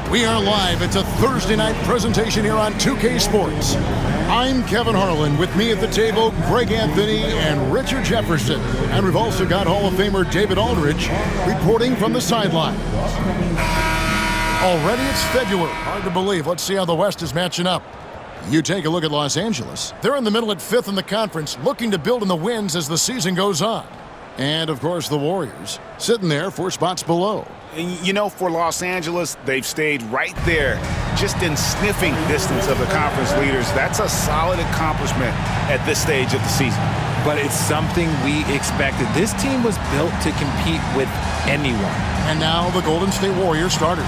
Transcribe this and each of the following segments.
We are live. It's a Thursday night presentation here on 2K Sports. I'm Kevin Harlan. With me at the table, Greg Anthony and Richard Jefferson. And we've also got Hall of Famer David Aldridge reporting from the sideline. Already it's February. Hard to believe. Let's see how the West is matching up. You take a look at Los Angeles. They're in the middle at 5th in the conference, looking to build in the wins as the season goes on. And, of course, the Warriors, sitting there 4 spots below. You know, for Los Angeles, they've stayed right there, just in sniffing distance of the conference leaders. That's a solid accomplishment at this stage of the season. But it's something we expected. This team was built to compete with anyone. And now the Golden State Warriors starters.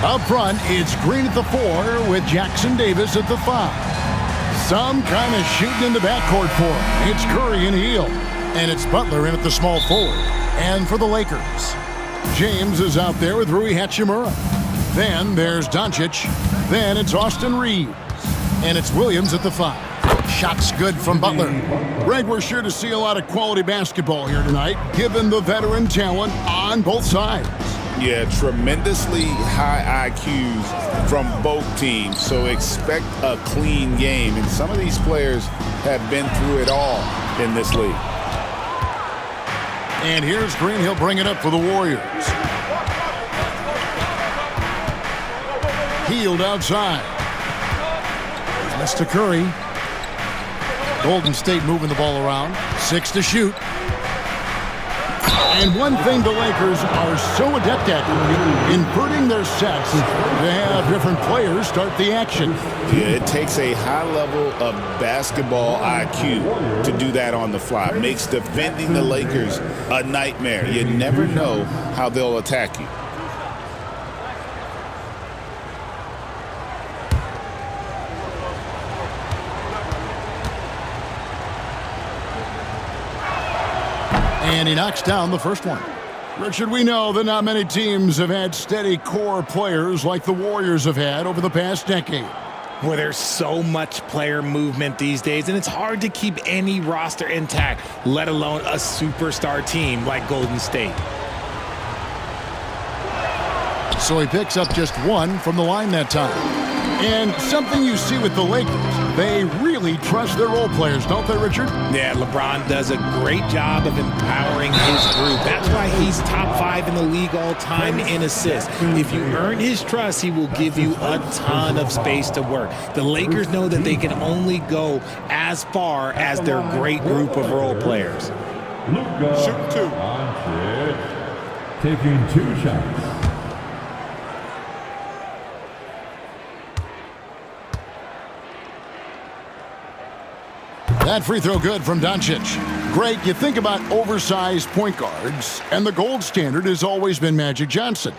Up front, it's Green at the 4 with Jackson Davis at the 5. Some kind of shooting in the backcourt for him. It's Curry and Hield. And it's Butler in at the small forward. And for the Lakers, James is out there with Rui Hachimura. Then there's Doncic. Then it's Austin Reeves. And it's Williams at the 5. Shots good from Butler. Greg, we're sure to see a lot of quality basketball here tonight, given the veteran talent on both sides. Yeah, tremendously high IQs from both teams, so expect a clean game. And some of these players have been through it all in this league. And here's Green. He'll bring it up for the Warriors. Hield outside. Mr. Curry. Golden State moving the ball around. 6 to shoot. And one thing the Lakers are so adept at, inverting their sets to have different players start the action. Yeah, it takes a high level of basketball IQ to do that on the fly. It makes defending the Lakers a nightmare. You never know how they'll attack you. And he knocks down the first one. Richard, we know that not many teams have had steady core players like the Warriors have had over the past decade. Well, there's so much player movement these days, and it's hard to keep any roster intact, let alone a superstar team like Golden State. So he picks up just 1 from the line that time. And something you see with the Lakers, they really trust their role players, don't they, Richard? Yeah, LeBron does a great job of empowering his group. That's why he's top 5 in the league all time in assists. If you earn his trust, he will give you a ton of space to work. The Lakers know that they can only go as far as their great group of role players. Shoot 2. Taking 2 shots. That free throw good from Doncic. Greg, you think about oversized point guards, and the gold standard has always been Magic Johnson.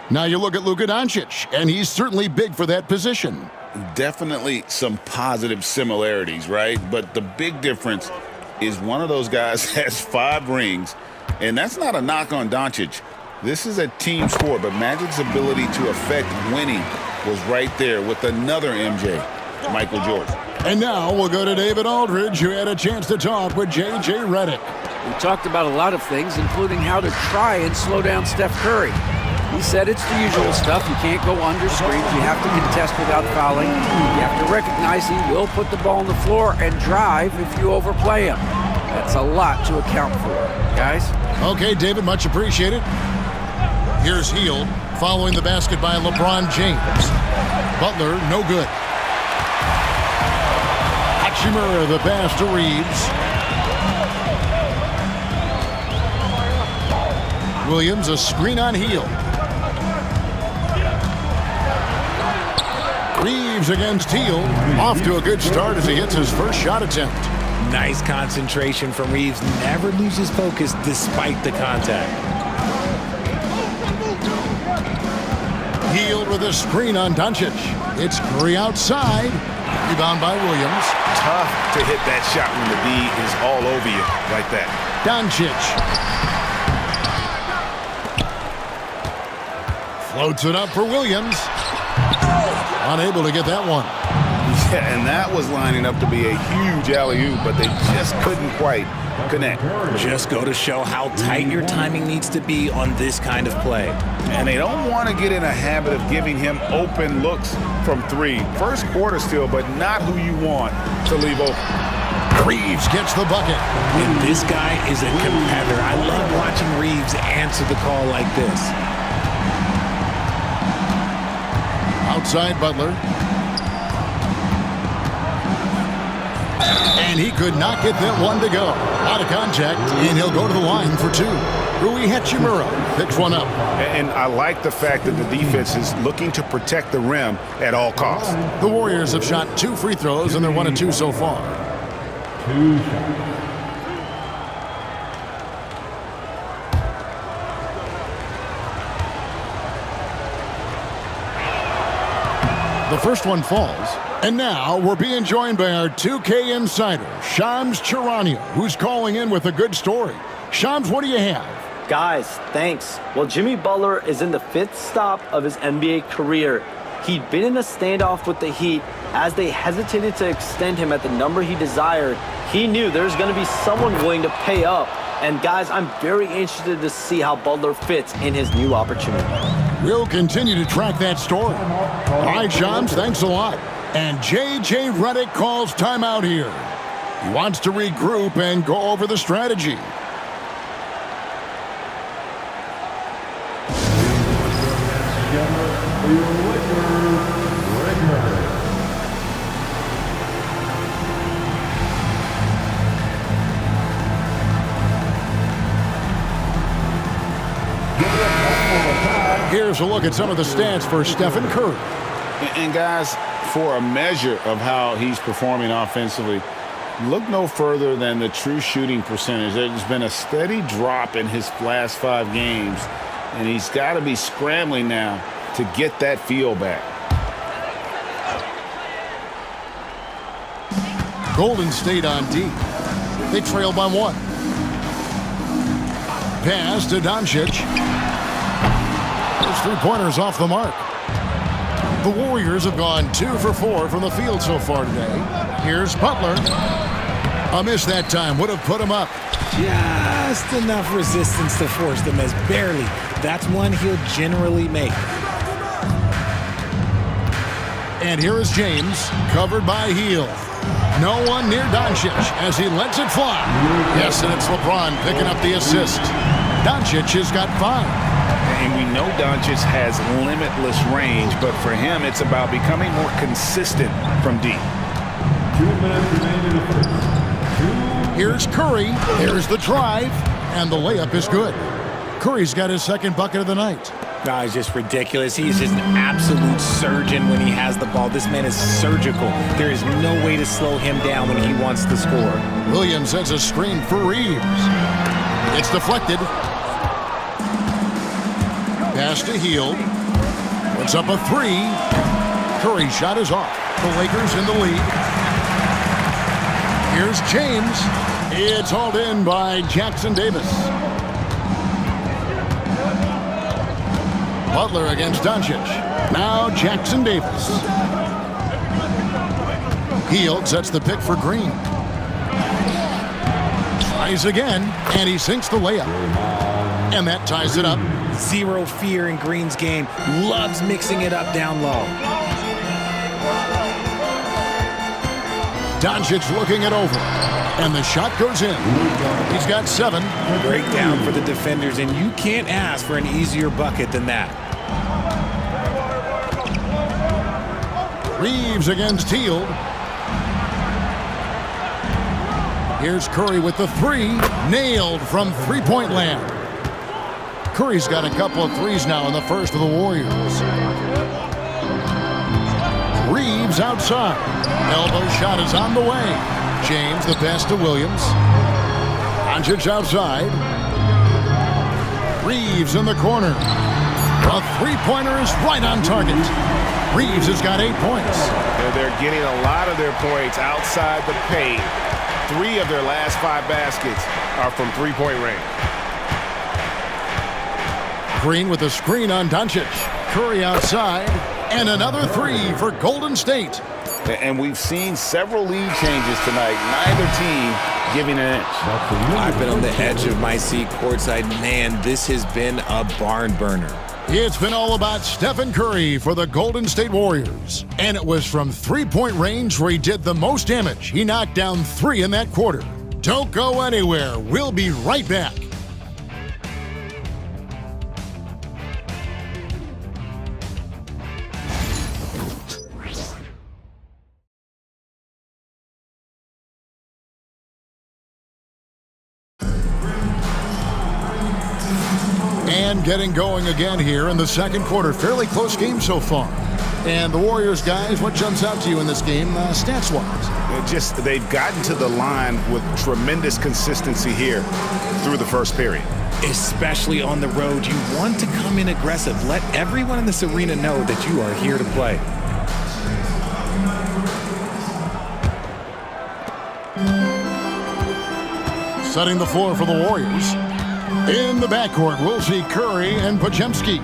Now you look at Luka Doncic, and he's certainly big for that position. Definitely some positive similarities, right? But the big difference is one of those guys has 5 rings, and that's not a knock on Doncic. This is a team sport, but Magic's ability to affect winning was right there with another MJ, Michael Jordan. And now we'll go to David Aldridge, who had a chance to talk with J.J. Redick. We talked about a lot of things, including how to try and slow down Steph Curry. He said it's the usual stuff. You can't go under screens. You have to contest without fouling. You have to recognize he will put the ball on the floor and drive if you overplay him. That's a lot to account for, guys. Okay, David, much appreciated. Here's Hield following the basket by LeBron James. Butler, no good. Hachimura, the pass to Reeves. Williams, a screen on Hield. Reeves against Hield. Off to a good start as he hits his first shot attempt. Nice concentration from Reeves. Never loses focus despite the contact. Hield with a screen on Doncic. It's Curry outside. Rebound by Williams. Tough to hit that shot when the D is all over you like that. Doncic. Floats it up for Williams. Unable to get that one. Yeah, and that was lining up to be a huge alley-oop, but they just couldn't quite connect. Just go to show how tight your timing needs to be on this kind of play. And they don't want to get in a habit of giving him open looks from three. First quarter still, but not who you want to leave open. Reeves gets the bucket. And this guy is a competitor. I love watching Reeves answer the call like this. Outside Butler. And he could not get that one to go. Out of contact, and he'll go to the line for two. Rui Hachimura picks one up. And I like the fact that the defense is looking to protect the rim at all costs. The Warriors have shot 2 free throws, and they're 1 of 2 so far. The first one falls. And now we're being joined by our 2K insider, Shams Charania, who's calling in with a good story. Shams, what do you have? Guys, thanks. Well, Jimmy Butler is in the 5th stop of his NBA career. He'd been in a standoff with the Heat. As they hesitated to extend him at the number he desired, he knew there's going to be someone willing to pay up. And guys, I'm very interested to see how Butler fits in his new opportunity. We'll continue to track that story. All right, Shams, thanks a lot. And J.J. Redick calls timeout here. He wants to regroup and go over the strategy. Here's a look at some of the stats for Stephen Curry. And guys, for a measure of how he's performing offensively, look no further than the true shooting percentage. There's been a steady drop in his last 5 games, and he's got to be scrambling now to get that feel back. Golden State on D. They trail by 1. Pass to Doncic. Those 3-pointers off the mark. The Warriors have gone 2 for 4 from the field so far today. Here's Butler. A miss that time. Would have put him up. Just enough resistance to force the miss. Barely. That's one he'll generally make. And here is James, covered by Hield. No one near Doncic as he lets it fly. Yes, and it's LeBron picking up the assist. Doncic has got 5. And we know Doncic has limitless range, but for him, it's about becoming more consistent from deep. 2 minutes remaining in the first. Here's Curry. Here's the drive. And the layup is good. Curry's got his 2nd bucket of the night. No, it's just ridiculous. He's just an absolute surgeon when he has the ball. This man is surgical. There is no way to slow him down when he wants to score. Williams sets a screen for Reeves. It's deflected. Pass to Hield. Puts up a 3. Curry's shot is off. The Lakers in the lead. Here's James. It's hauled in by Jackson Davis. Butler against Doncic. Now Jackson Davis. Hield sets the pick for Green. Tries again, and he sinks the layup. And that ties it up. Zero fear in Green's game. Loves mixing it up down low. Doncic looking it over. And the shot goes in. He's got 7. Breakdown for the defenders, and you can't ask for an easier bucket than that. Reeves against Hield. Here's Curry with the 3. Nailed from 3-point land. Curry's got a couple of 3s now in the first of the Warriors. Reeves outside. Elbow shot is on the way. James the pass to Williams. Doncic outside. Reeves in the corner. A 3-pointer is right on target. Reeves has got 8 points. They're getting a lot of their points outside the paint. 3 of their last 5 baskets are from 3-point range. Green with a screen on Doncic. Curry outside. And another 3 for Golden State. And we've seen several lead changes tonight. Neither team giving an inch. I've been on the edge of my seat courtside. Man, this has been a barn burner. It's been all about Stephen Curry for the Golden State Warriors. And it was from three-point range where he did the most damage. He knocked down 3 in that quarter. Don't go anywhere. We'll be right back. And getting going again here in the second quarter. Fairly close game so far. And the Warriors, guys, what jumps out to you in this game stats-wise? They've gotten to the line with tremendous consistency here through the first period. Especially on the road, you want to come in aggressive. Let everyone in this arena know that you are here to play. Setting the floor for the Warriors. In the backcourt, we'll see Curry and Podziemski.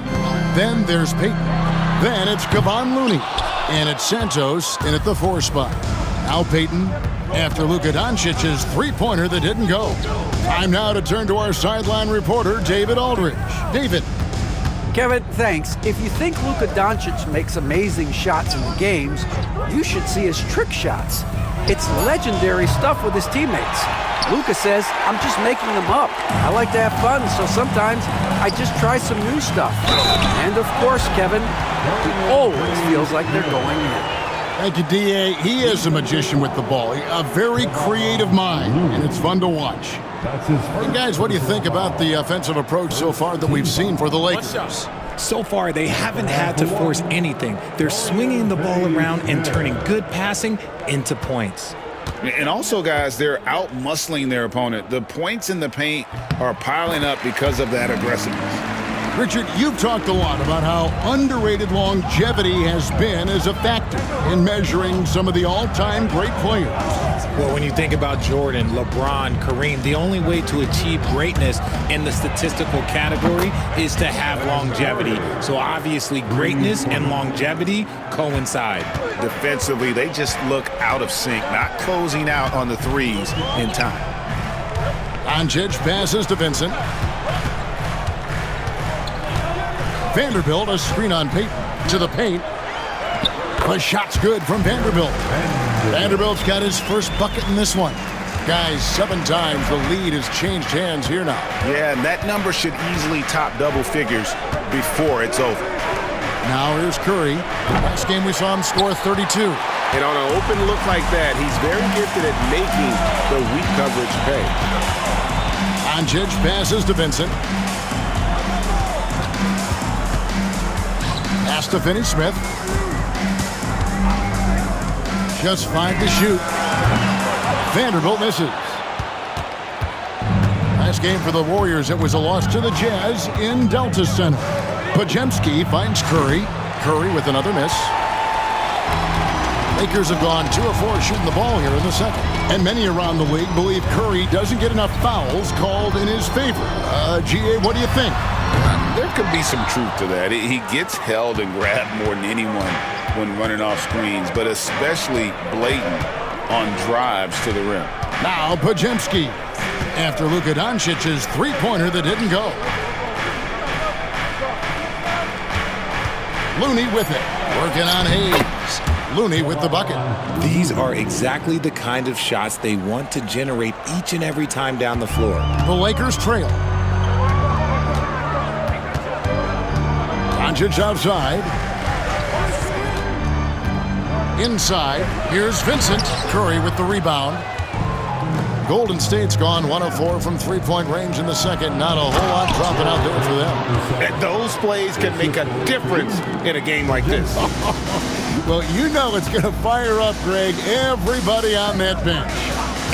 Then there's Payton. Then it's Kevon Looney. And it's Santos in at the 4 spot. Now Payton after Luka Doncic's three-pointer that didn't go. Time now to turn to our sideline reporter, David Aldridge. David. Kevin, thanks. If you think Luka Doncic makes amazing shots in the games, you should see his trick shots. It's legendary stuff with his teammates. Luka says, I'm just making them up. I like to have fun, so sometimes I just try some new stuff. And of course, Kevin, he always feels like they're going in. Thank you, D.A. He is a magician with the ball. A very creative mind, and it's fun to watch. And guys, what do you think about the offensive approach so far that we've seen for the Lakers? So far, they haven't had to force anything. They're swinging the ball around and turning good passing into points. And also, guys, they're out-muscling their opponent. The points in the paint are piling up because of that aggressiveness. Richard, you've talked a lot about how underrated longevity has been as a factor in measuring some of the all-time great players. Well, when you think about Jordan, LeBron, Kareem, the only way to achieve greatness in the statistical category is to have longevity. So obviously, greatness and longevity coincide. Defensively, they just look out of sync, not closing out on the threes in time. Doncic passes to Vincent. Vanderbilt, a screen on Payton to the paint. The shot's good from Vanderbilt. Vanderbilt's got his first bucket in this one. Guys, 7 times the lead has changed hands here now. Yeah, and that number should easily top double figures before it's over. Now here's Curry. Last game we saw him score 32. And on an open look like that, he's very gifted at making the weak coverage pay. Doncic passes to Vincent. Pass to Finney-Smith. Just 5 to shoot. Vanderbilt misses. Last game for the Warriors, it was a loss to the Jazz in Delta Center. Podziemski finds Curry. Curry with another miss. Lakers have gone 2 of 4 shooting the ball here in the second. And many around the league believe Curry doesn't get enough fouls called in his favor. G.A., what do you think? There could be some truth to that. He gets held and grabbed more than anyone when running off screens, but especially blatant on drives to the rim. Now Podziemski after Luka Doncic's three-pointer that didn't go. Looney with it, working on Hayes. Looney with the bucket. These are exactly the kind of shots they want to generate each and every time down the floor. The Lakers trail. Doncic outside. Inside, here's Vincent. Curry with the rebound. Golden State's gone 1 of 4 from three-point range in the second. Not a whole lot dropping out there for them. And those plays can make a difference in a game like this. Well, you know it's going to fire up, Greg, everybody on that bench.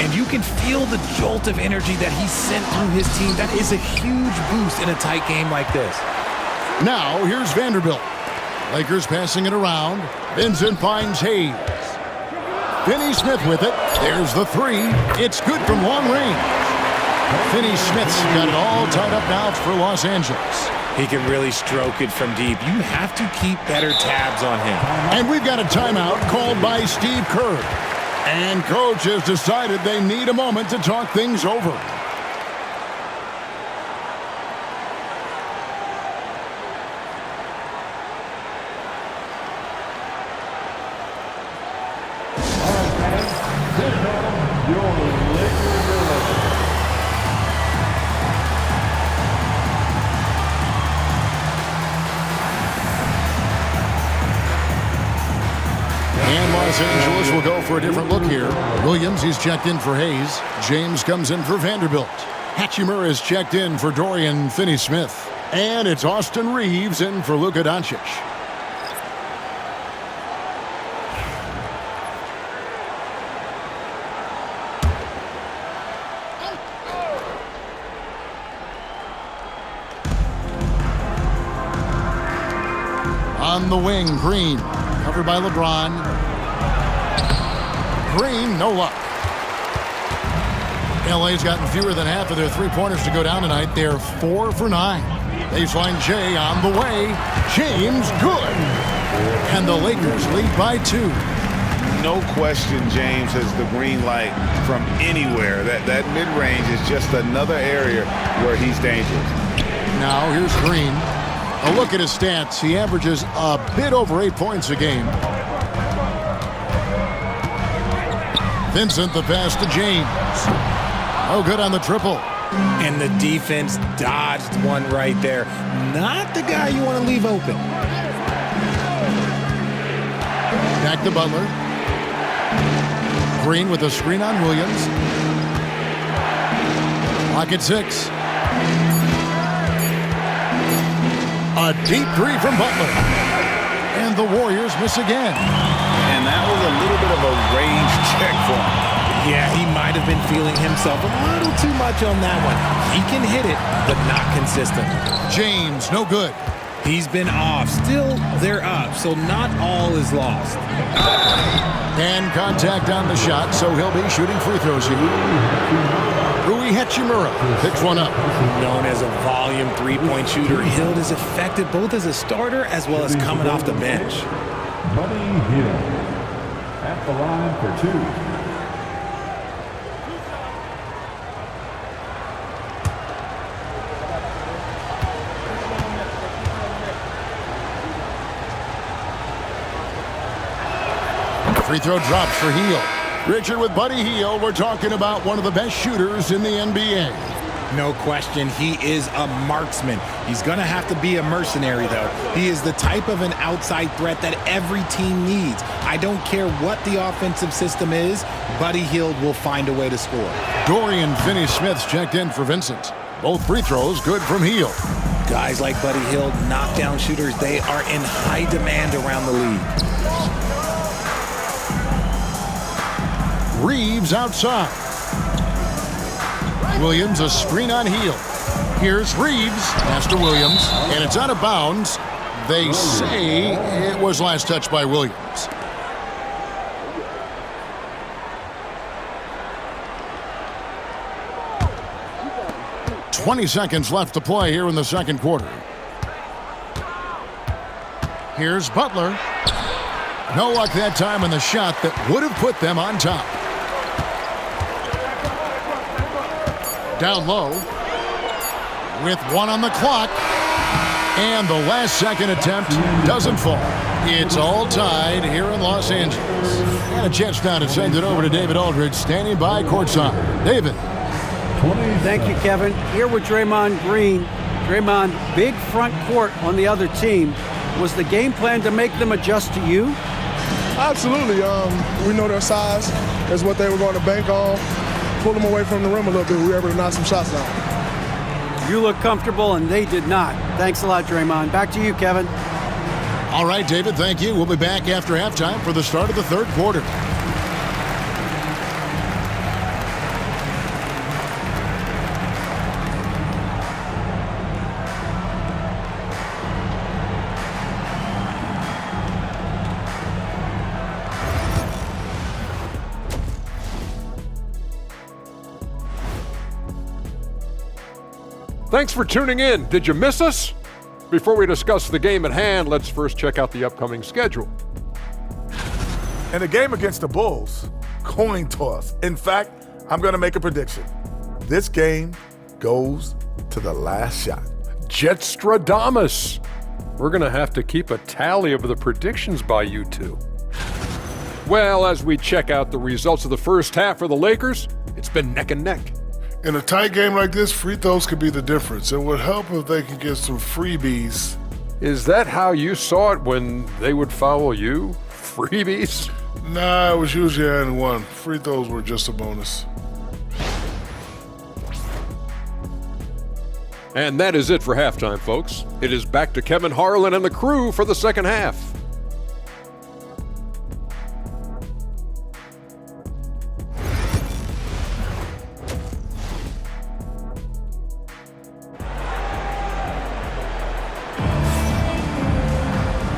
And you can feel the jolt of energy that he sent through his team. That is a huge boost in a tight game like this. Now, here's Vanderbilt. Lakers passing it around. Vincent finds Hayes. Finney-Smith with it. There's the 3. It's good from long range. Finney-Smith's got it all tied up now for Los Angeles. He can really stroke it from deep. You have to keep better tabs on him. And we've got a timeout called by Steve Kerr. And coach has decided they need a moment to talk things over. Los Angeles will go for a different look here. Williams, he's checked in for Hayes. James comes in for Vanderbilt. Hachimura is checked in for Dorian Finney-Smith. And it's Austin Reeves in for Luka Doncic. On the wing, Green, covered by LeBron. Green, no luck. LA's gotten fewer than half of their three-pointers to go down tonight. They're 4 for 9. Baseline Jay on the way. James, good. And the Lakers lead by 2. No question James has the green light from anywhere. That mid-range is just another area where he's dangerous. Now here's Green. A look at his stats. He averages a bit over 8 points a game. Vincent, the pass to James. Oh, good on the triple. And the defense dodged one right there. Not the guy you want to leave open. Back to Butler. Green with a screen on Williams. Clock at 6. A deep three from Butler. And the Warriors miss again. And that was a little bit of a range check for him. Yeah, he might have been feeling himself a little too much on that one. He can hit it, but not consistent. James, no good. He's been off. Still, they're up, so not all is lost. And contact on the shot, so he'll be shooting free throws here. Rui Hachimura picks one up. Known as a volume three-point shooter, Hield is effective both as a starter as well as coming off the bench. Buddy Hield at the line for 2. Free throw drops for Hield. Richard, with Buddy Hield, we're talking about one of the best shooters in the NBA. No question, he is a marksman. He's going to have to be a mercenary, though. He is the type of an outside threat that every team needs. I don't care what the offensive system is, Buddy Hield will find a way to score. Dorian Finney-Smith's checked in for Vincent. Both free throws good from Hield. Guys like Buddy Hield, knockdown shooters, they are in high demand around the league. Reeves outside. Williams a screen on Hield. Here's Reeves. Pass to Williams. And it's out of bounds. They say it was last touched by Williams. "20 seconds left to play here in the second quarter. Here's Butler. No luck that time on the shot that would have put them on top. Down low with 1 on the clock, and the last second attempt doesn't fall. It's all tied here in Los Angeles. And a chance now to send it over to David Aldridge, standing by courtside. David. Thank you, Kevin. Here with Draymond Green. Draymond, big front court on the other team. Was the game plan to make them adjust to you? Absolutely. We know their size. That's what they were going to bank on. Pull them away from the rim a little bit. We were able to knock some shots down. You look comfortable, and they did not. Thanks a lot, Draymond. Back to you, Kevin. All right, David, thank you. We'll be back after halftime for the start of the third quarter. Thanks for tuning in. Did you miss us? before we discuss the game at hand, let's first check out the upcoming schedule. In the game against the Bulls, coin toss. In fact, I'm going to make a prediction. This game goes to the last shot. Jetstradamus. We're going to have to keep a tally of the predictions by you two. Well, as we check out the results of the first half for the Lakers, it's been neck and neck. In a tight game like this, free throws could be the difference. It would help if they could get some freebies. Is that how you saw it when they would foul you? Freebies? Nah, it was usually and one. Free throws were just a bonus. And that is it for halftime, folks. It is back to Kevin Harlan and the crew for the second half.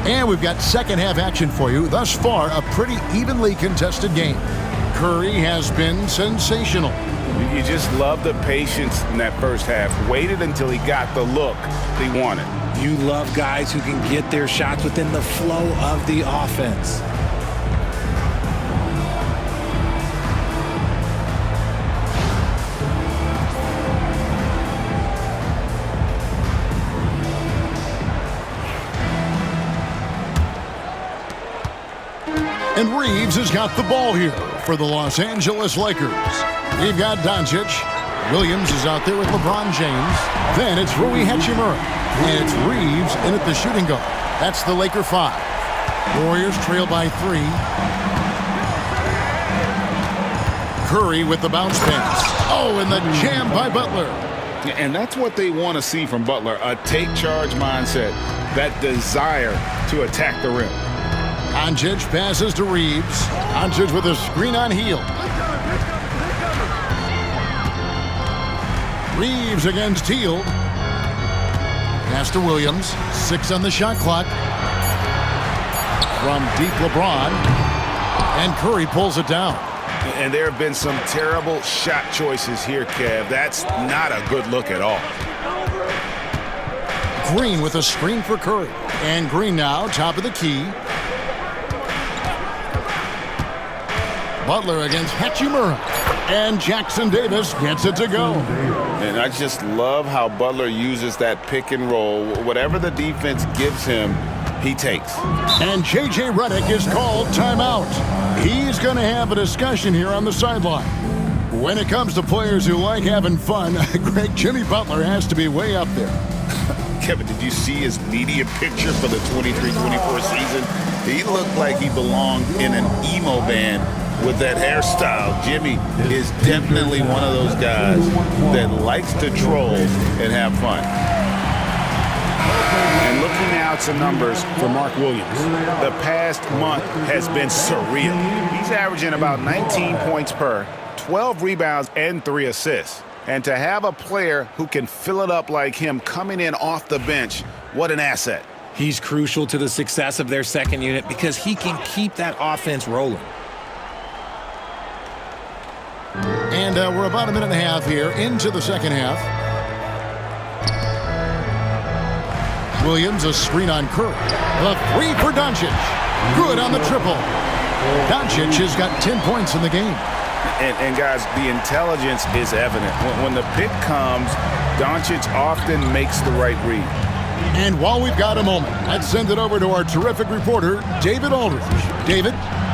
And we've got second half action for you. Thus far, a pretty evenly contested game. Curry has been sensational. You just love the patience in that first half. Waited until he got the look he wanted. You love guys who can get their shots within the flow of the offense. And Reeves has got the ball here for the Los Angeles Lakers. We've got Doncic. Williams is out there with LeBron James. Then it's Rui Hachimura. And it's Reeves in at the shooting guard. That's the Laker 5. Warriors trail by 3. Curry with the bounce pass. Oh, and the jam by Butler. And that's what they want to see from Butler, a take-charge mindset, that desire to attack the rim. Doncic passes to Reeves. Doncic with a screen on Hield. Reeves against Hield. Pass to Williams. 6 on the shot clock. From deep LeBron. And Curry pulls it down. And there have been some terrible shot choices here, Kev. That's not a good look at all. Green with a screen for Curry. And Green now, top of the key. Butler against Hachimura. And Jackson Davis gets it to go. And I just love how Butler uses that pick and roll. Whatever the defense gives him, he takes. And J.J. Redick is called timeout. He's going to have a discussion here on the sideline. When it comes to players who like having fun, Greg, Jimmy Butler has to be way up there. Kevin, did you see his media picture for the 23-24 season? He looked like he belonged in an emo band with that hairstyle. Jimmy is definitely one of those guys that likes to troll and have fun. And looking now at some numbers for Mark Williams. The past month has been surreal. He's averaging about 19 points per, 12 rebounds, and 3 assists. And to have a player who can fill it up like him coming in off the bench, what an asset. He's crucial to the success of their second unit because he can keep that offense rolling. And we're about a minute and a half here into the second half. Williams, a screen on Curry. The 3 for Doncic. Good on the triple. Doncic has got 10 points in the game. And guys, the intelligence is evident. When the pick comes, Doncic often makes the right read. And while we've got a moment, let's send it over to our terrific reporter, David Aldridge. David?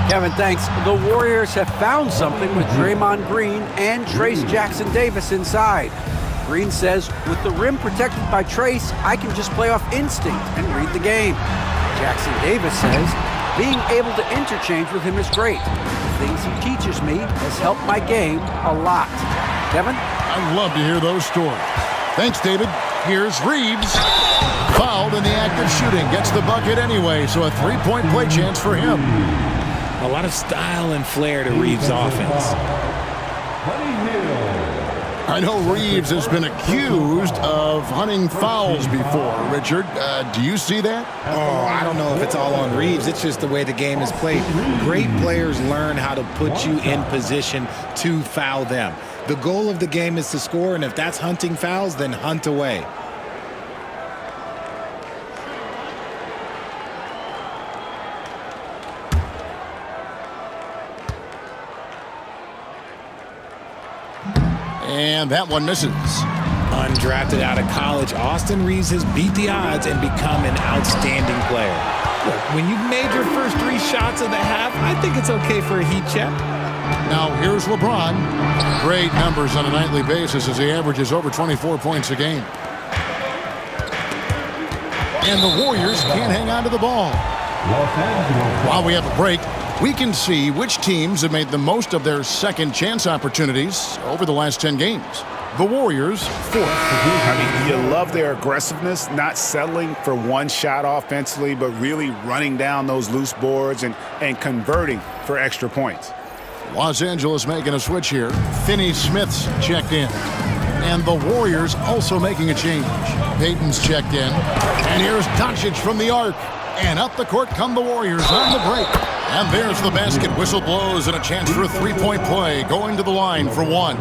Kevin, thanks. The Warriors have found something with Draymond Green and Trace Jackson Davis inside. Green says, with the rim protected by Trace, I can just play off instinct and read the game. Jackson Davis says, being able to interchange with him is great. The things he teaches me has helped my game a lot. Kevin? I love to hear those stories. Thanks, David. Here's Reeves. Fouled in the act of shooting. Gets the bucket anyway, so a 3-point play chance for him. A lot of style and flair to Reeves' offense. I know Reeves has been accused of hunting fouls before. Richard, do you see that? Oh, I don't know if it's all on Reeves. It's just the way the game is played. Great players learn how to put you in position to foul them. The goal of the game is to score, and if that's hunting fouls, then hunt away. And that one misses. Undrafted out of college, Austin Reeves has beat the odds and become an outstanding player. Look, when you've made your first 3 shots of the half, I think it's okay for a heat check. Now here's LeBron. Great numbers on a nightly basis as he averages over 24 points a game. And the Warriors can't hang on to the ball. While we have a break, we can see which teams have made the most of their second chance opportunities over the last 10 games. The Warriors, 4th. I mean, you love their aggressiveness, not settling for one shot offensively, but really running down those loose boards and converting for extra points. Los Angeles making a switch here. Finney Smith's checked in. And the Warriors also making a change. Payton's checked in. And here's Doncic from the arc. And up the court come the Warriors on the break. And there's the basket. Whistle blows and a chance for a 3-point play. Going to the line for 1.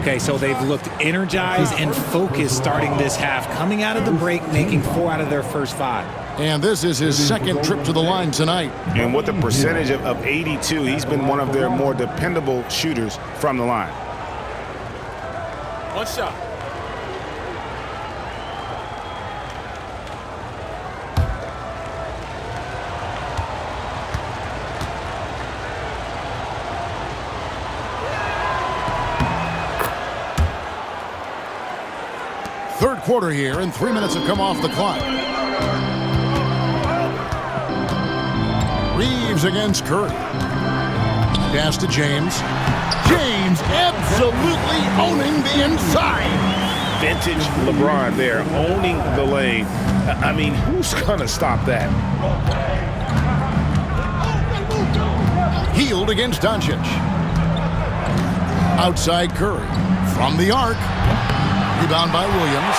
Okay, so they've looked energized and focused starting this half. Coming out of the break, making 4 out of their first 5. And this is his second trip to the line tonight. And with a percentage of 82, he's been one of their more dependable shooters from the line. One shot. Third quarter here, and 3 minutes have come off the clock. Reeves against Curry. Pass to James. James absolutely owning the inside. Vintage LeBron there, owning the lane. I mean, who's going to stop that? Healed against Doncic. Outside Curry. From the arc. Rebound by Williams.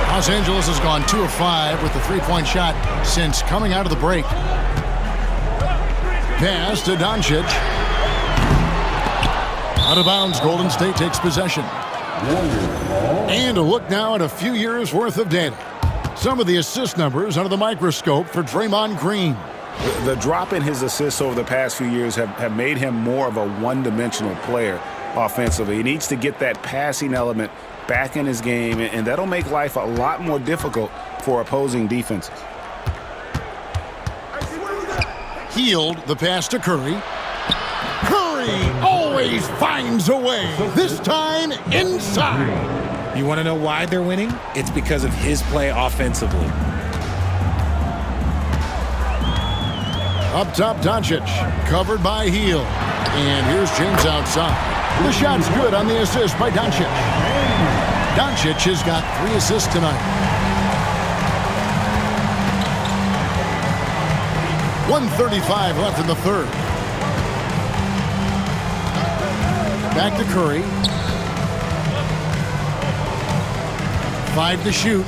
Los Angeles has gone 2 of 5 with the 3-point shot since coming out of the break. Pass to Doncic. Out of bounds, Golden State takes possession. And a look now at a few years' worth of data. Some of the assist numbers under the microscope for Draymond Green. The drop in his assists over the past few years have made him more of a one-dimensional player offensively. He needs to get that passing element back in his game, and that'll make life a lot more difficult for opposing defenses. Healed the pass to Curry. Curry always finds a way, this time inside. You want to know why they're winning? It's because of his play offensively. Up top, Doncic, covered by Hield. And here's James outside. The shot's good on the assist by Doncic. Doncic has got 3 assists tonight. 1:35 left in the third. Back to Curry. 5 to shoot.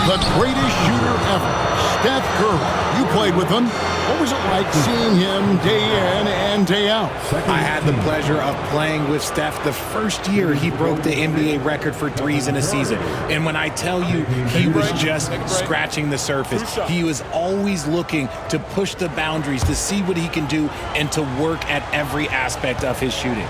The greatest shooter ever, Steph Curry. You played with him. What was it like seeing him day in and day out? I had the pleasure of playing with Steph the first year he broke the NBA record for threes in a season. And when I tell you, he was just scratching the surface. He was always looking to push the boundaries, to see what he can do, and to work at every aspect of his shooting.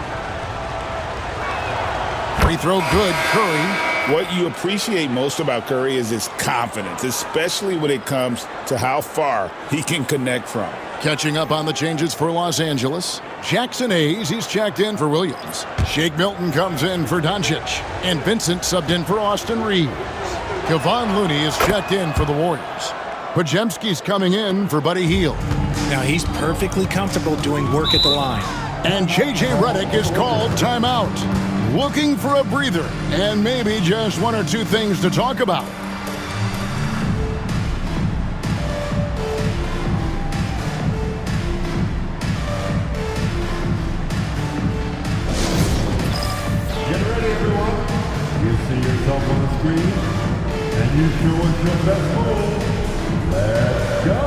Free throw good, Curry. What you appreciate most about Curry is his confidence, especially when it comes to how far he can connect from. Catching up on the changes for Los Angeles. Jackson Hayes, he's checked in for Williams. Shake Milton comes in for Doncic. And Vincent subbed in for Austin Reeves. Kevon Looney is checked in for the Warriors. Podziemski's coming in for Buddy Hield. Now he's perfectly comfortable doing work at the line. And J.J. Redick is called timeout. Looking for a breather and maybe just 1 or 2 things to talk about. Get ready, everyone. You see yourself on the screen, and you show us your best move. Let's go.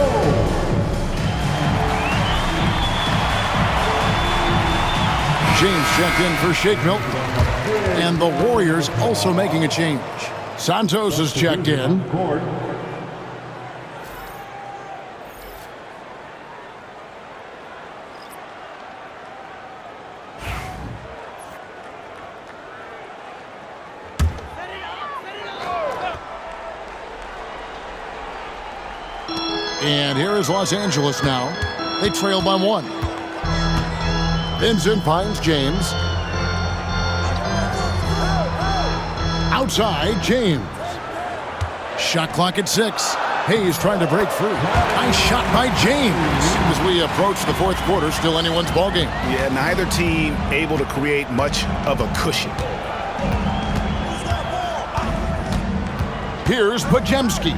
James checked in for Shake Milton. And the Warriors also making a change. Santos is checked in. And here is Los Angeles now. They trail by 1. Vincent finds James. Outside, James. Shot clock at 6. Hayes trying to break free. Nice shot by James. As we approach the fourth quarter, still anyone's ballgame. Yeah, neither team able to create much of a cushion. Here's Pajemski,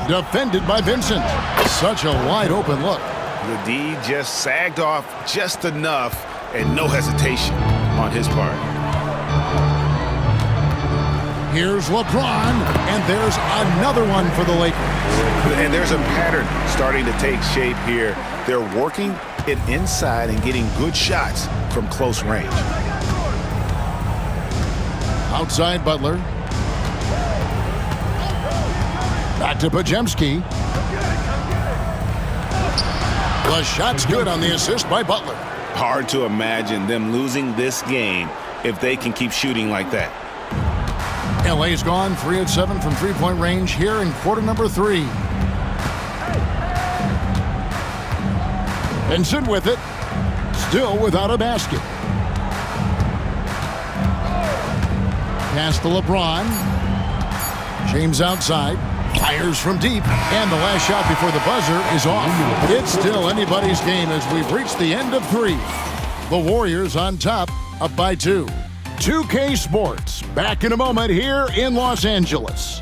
defended by Vincent. Such a wide open look. The D just sagged off just enough and no hesitation on his part. Here's LeBron, and there's another one for the Lakers. And there's a pattern starting to take shape here. They're working it inside and getting good shots from close range. Outside Butler. Back to Pajemski. The shot's good on the assist by Butler. Hard to imagine them losing this game if they can keep shooting like that. LA's gone 3 of 7 from three-point range here in quarter number 3. Vincent with it. Still without a basket. Pass to LeBron. James outside. Fires from deep. And the last shot before the buzzer is off. It's still anybody's game as we've reached the end of 3. The Warriors on top, up by 2. 2K Sports, back in a moment here in Los Angeles.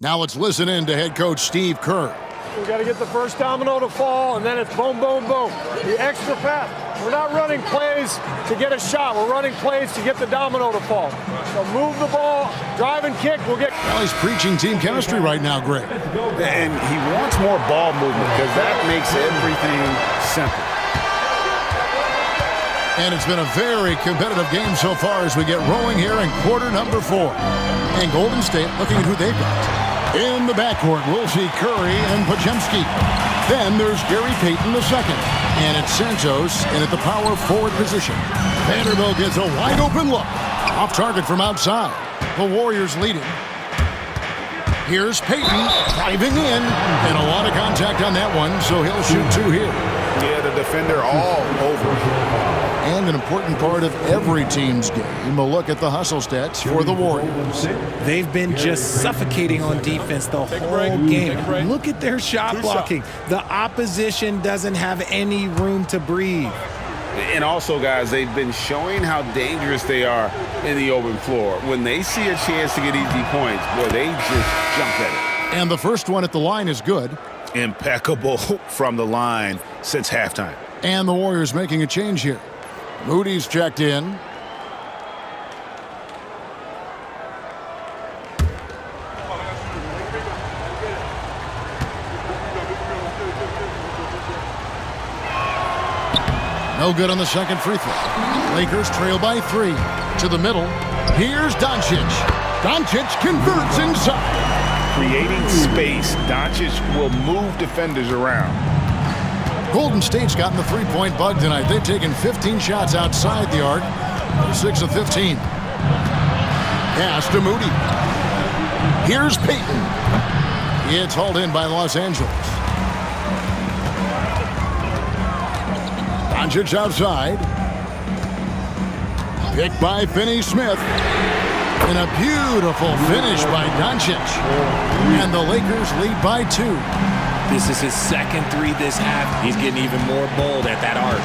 Now let's listen in to head coach Steve Kerr. We got to get the first domino to fall, and then it's boom, boom, boom. The extra pass. We're not running plays to get a shot. We're running plays to get the domino to fall. So move the ball, drive and kick. We'll get. Well, he's preaching team chemistry right now, Greg. And he wants more ball movement because that makes everything simple. And it's been a very competitive game so far as we get rolling here in quarter number 4. And Golden State looking at who they've got. In the backcourt, we'll see Curry and Pajemski. Then there's Gary Payton II. And it's Santos in at the power forward position. Vanderbilt gets a wide open look. Off target from outside. The Warriors leading. Here's Payton driving in. And a lot of contact on that one, so he'll shoot 2 here. Yeah, the defender all over. And an important part of every team's game, a look at the hustle stats for the Warriors. They've been just suffocating on defense the whole game. Look at their shot blocking. The opposition doesn't have any room to breathe. And also, guys, they've been showing how dangerous they are in the open floor. When they see a chance to get easy points, boy, they just jump at it. And the first one at the line is good. Impeccable from the line since halftime. And the Warriors making a change here. Moody's checked in. No good on the second free throw. Lakers trail by 3. To the middle. Here's Doncic. Doncic converts inside. Creating space, Doncic will move defenders around. Golden State's gotten the three-point bug tonight. They've taken 15 shots outside the arc. 6 of 15. Pass to Moody. Here's Payton. It's hauled in by Los Angeles. Doncic outside. Picked by Finney-Smith. And a beautiful finish by Doncic. And the Lakers lead by 2. This is his second 3 this half. He's getting even more bold at that arc.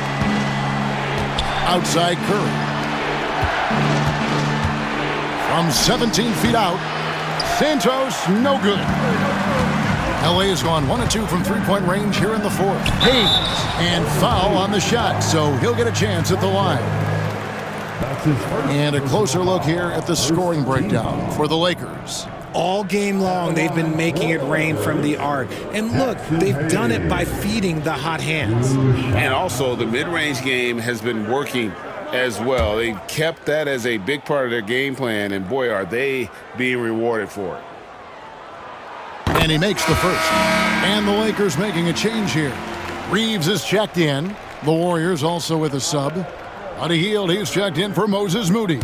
Outside Curry. From 17 feet out. Santos, no good. LA has gone 1 of 2 from three-point range here in the 4th. Hayes, and foul on the shot, so he'll get a chance at the line. And a closer look here at the scoring breakdown for the Lakers. All game long, they've been making it rain from the arc. And look, they've done it by feeding the hot hands. And also, the mid-range game has been working as well. They kept that as a big part of their game plan, and boy, are they being rewarded for it. And he makes the first. And the Lakers making a change here. Reeves is checked in. The Warriors also with a sub. On a heel, he's checked in for Moses Moody.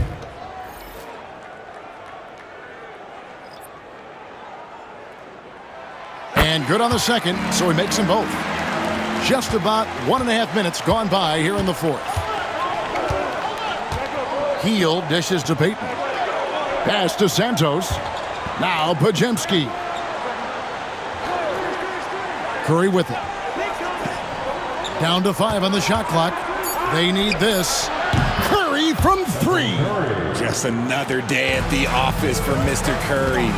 And good on the second, so he makes them both. Just about 1.5 minutes gone by here in the fourth. Heel dishes to Payton. Pass to Santos. Now Pajemski. Curry with it. Down to 5 on the shot clock. They need this. Curry from 3. Just another day at the office for Mr. Curry.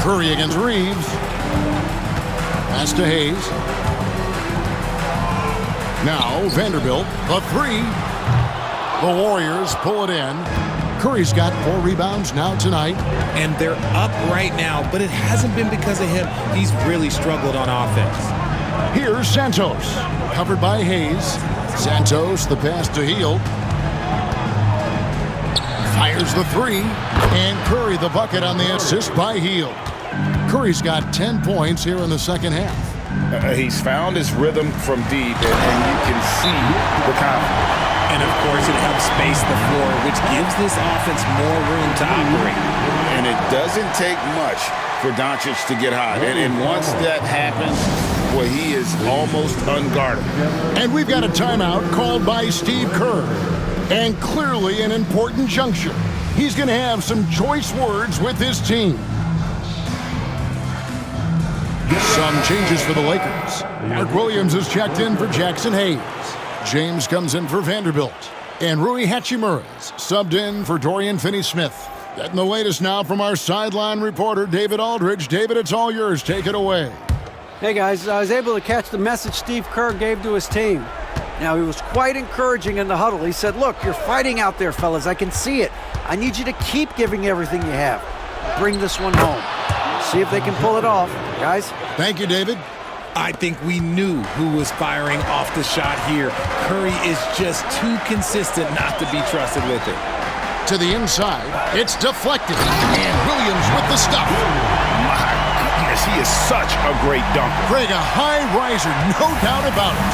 Curry against Reeves. Pass to Hayes. Now Vanderbilt, the 3. The Warriors pull it in. Curry's got 4 rebounds now tonight. And they're up right now, but it hasn't been because of him. He's really struggled on offense. Here's Santos, covered by Hayes. Santos, the pass to Hield. Fires the 3. And Curry the bucket on the assist by Hield. Curry's got 10 points here in the second half. He's found his rhythm from deep, and you can see the confidence. And, of course, it helps space the floor, which gives this offense more room to operate. And it doesn't take much for Doncic to get hot. And once that happens, well, he is almost unguardable. And we've got a timeout called by Steve Kerr. And clearly an important juncture. He's going to have some choice words with his team. Some changes for the Lakers. Mark Williams is checked in for Jackson Hayes. James comes in for Vanderbilt. And Rui Hachimura's subbed in for Dorian Finney-Smith. Getting the latest now from our sideline reporter, David Aldridge. David, it's all yours. Take it away. Hey, guys, I was able to catch the message Steve Kerr gave to his team. Now, he was quite encouraging in the huddle. He said, look, you're fighting out there, fellas. I can see it. I need you to keep giving everything you have. Bring this one home. See if they can pull it off, guys. Thank you, David. I think we knew who was firing off the shot here. Curry is just too consistent not to be trusted with it. To the inside, it's deflected. And Williams with the stuff. My goodness, he is such a great dunker. Craig, a high riser, no doubt about it.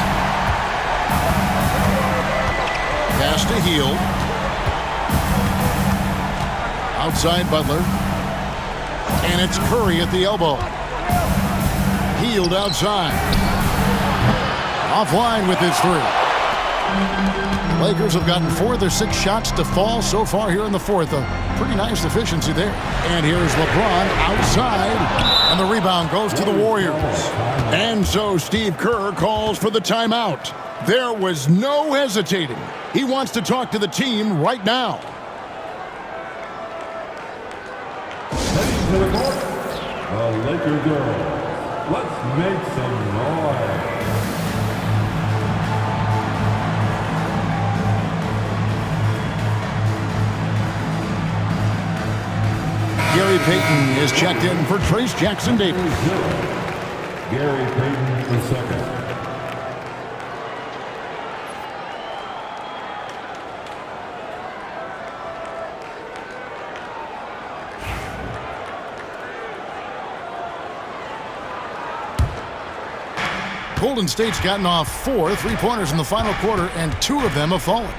Pass to Hield. Outside Butler. And it's Curry at the elbow. Hield outside. Offline with his 3. Lakers have gotten 4 of their 6 shots to fall so far here in the fourth. A pretty nice efficiency there. And here's LeBron outside. And the rebound goes to the Warriors. And so Steve Kerr calls for the timeout. There was no hesitating. He wants to talk to the team right now. Heading to the court, the Laker girls. Let's make some noise. Gary Payton is checked in for Trace Jackson Davis. Gary Payton II. Golden State's gotten off 4 3-pointers in the final quarter, and 2 of them have fallen.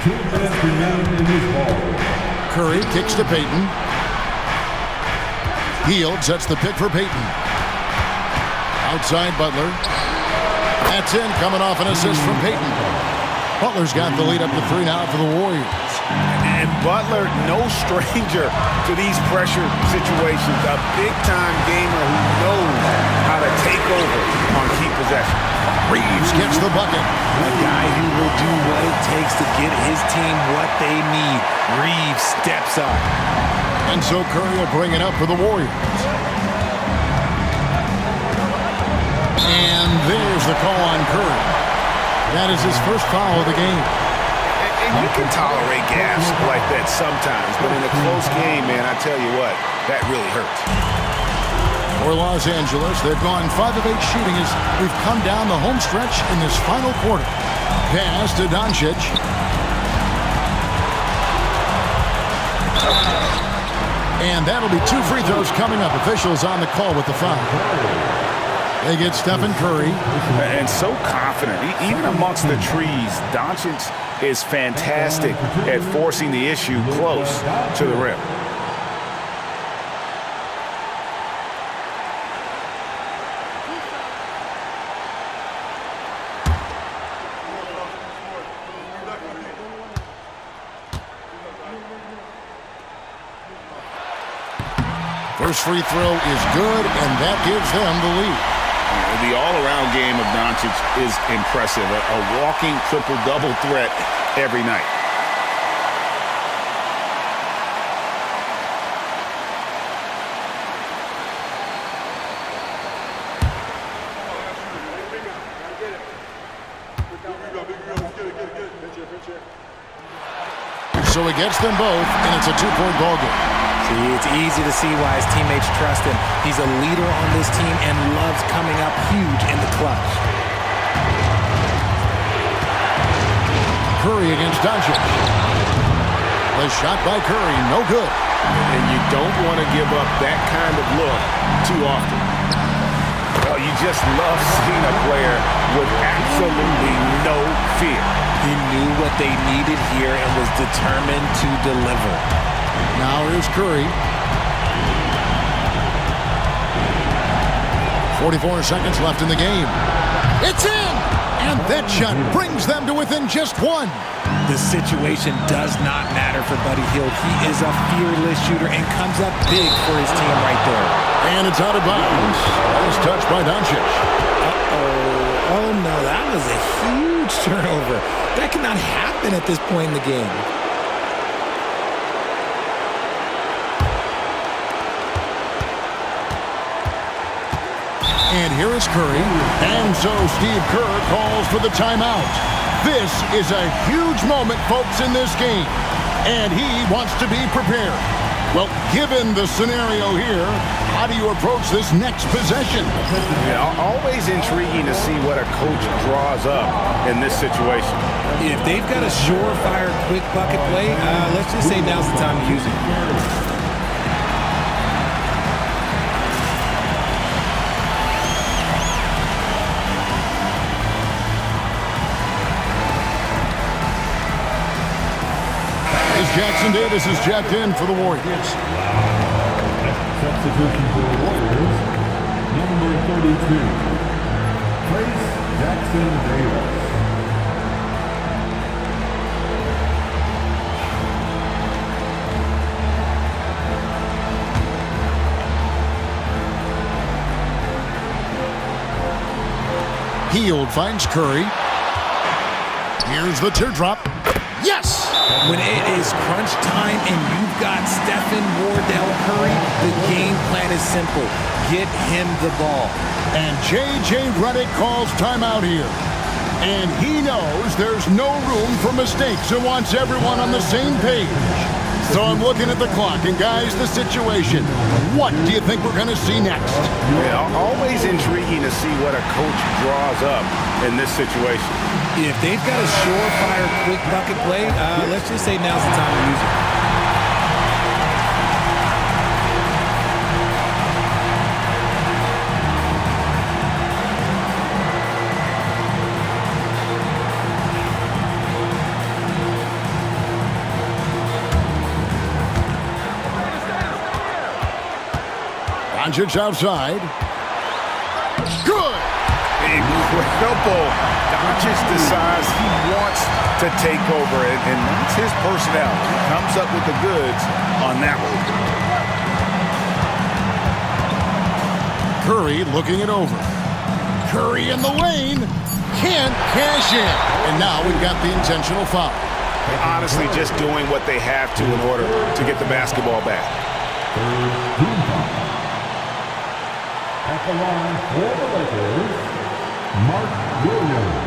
2 minutes remain in this ball. Curry kicks to Payton. Hield sets the pick for Payton. Outside Butler. That's in, coming off an assist from Payton. Butler's got the lead up to 3 now for the Warriors. And Butler, no stranger to these pressure situations. A big-time gamer who knows how to take over on key possession. Reeves gets the bucket. A guy who will do what it takes to get his team what they need. Reeves steps up. And so Curry will bring it up for the Warriors. And there's the call on Curry. That is his first foul of the game. And you can tolerate gaffes like that sometimes, but in a close game, man, I tell you what, that really hurts. For Los Angeles, they've gone 5 of 8 shooting as we've come down the home stretch in this final quarter. Pass to Doncic. And that'll be 2 free throws coming up. Officials on the call with the foul. They get Stephen Curry. And so confident. Even amongst the trees, Doncic is fantastic at forcing the issue close to the rim. First free throw is good, and that gives them the lead. The all-around game of Doncic is impressive. A walking triple-double threat every night. So he gets them both, and it's a 2-point ball game. See, it's easy to see why his teammates trust him. He's a leader on this team and loves coming up huge in the clutch. Curry against Doncic. The shot by Curry, no good. And you don't want to give up that kind of look too often. Well, you just love seeing a player with absolutely no fear. He knew what they needed here and was determined to deliver. Now here's Curry. 44 seconds left in the game. It's in! And that shot brings them to within just 1. The situation does not matter for Buddy Hield. He is a fearless shooter and comes up big for his team right there. And it's out of bounds. Nice touch by Doncic. Uh-oh. Oh, no, that was a huge turnover. That cannot happen at this point in the game. And here is Curry. And so Steve Kerr calls for the timeout. This is a huge moment, folks, in this game. And he wants to be prepared. Well, given the scenario here, how do you approach this next possession? Yeah, always intriguing to see what a coach draws up in this situation. If they've got a surefire quick bucket play, let's just say now's the time to use it. Jackson Davis is checked in for the Warriors. Substitution for the Warriors, number 32, Trace Jackson Davis. Hield finds Curry. Here's the teardrop. Yes! When it is crunch time and you've got Stephen Wardell Curry, the game plan is simple. Get him the ball. And J.J. Redick calls timeout here. And he knows there's no room for mistakes and wants everyone on the same page. So I'm looking at the clock, and guys, the situation. What do you think we're going to see next? Yeah, always intriguing to see what a coach draws up in this situation. If they've got a surefire quick bucket play, let's just say now's the time to use it. Doncic outside. Good! Incredible. Doncic decides he wants to take over it, and that's his personality. He comes up with the goods on that one. Curry looking it over. Curry in the lane. Can't cash in. And now we've got the intentional foul. Honestly, just doing what they have to in order to get the basketball back. At the line for the Lakers, Mark Williams,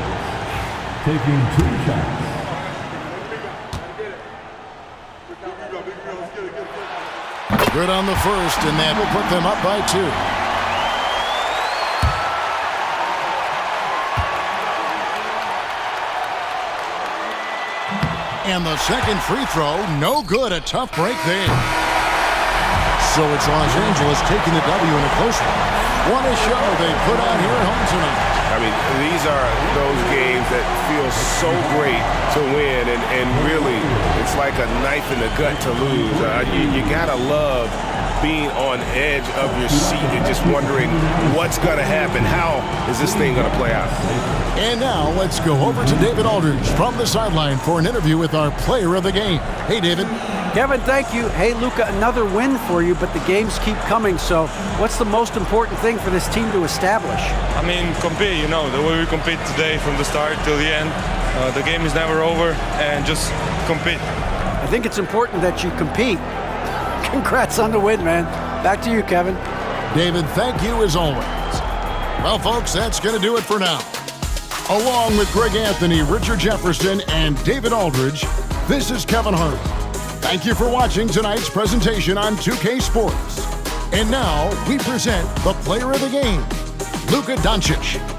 taking 2 shots. Good on the first, and that will put them up by 2. And the second free throw, no good. A tough break there. So it's Los Angeles taking the W in a close one. What a show they put on here at home tonight. I mean, these are those games that feel so great to win, and really, it's like a knife in the gut to lose. You gotta love being on edge of your seat and just wondering what's gonna happen. How is this thing gonna play out? And now let's go over to David Aldridge from the sideline for an interview with our player of the game. Hey, David. Kevin, thank you. Hey, Luka, another win for you, but the games keep coming. So what's the most important thing for this team to establish? I mean, compete, the way we compete today from the start till the end. The game is never over, and just compete. I think it's important that you compete. Congrats on the win, man. Back to you, Kevin. David, thank you as always. Well, folks, that's going to do it for now. Along with Greg Anthony, Richard Jefferson, and David Aldridge, this is Kevin Hart. Thank you for watching tonight's presentation on 2K Sports. And now we present the player of the game, Luka Doncic.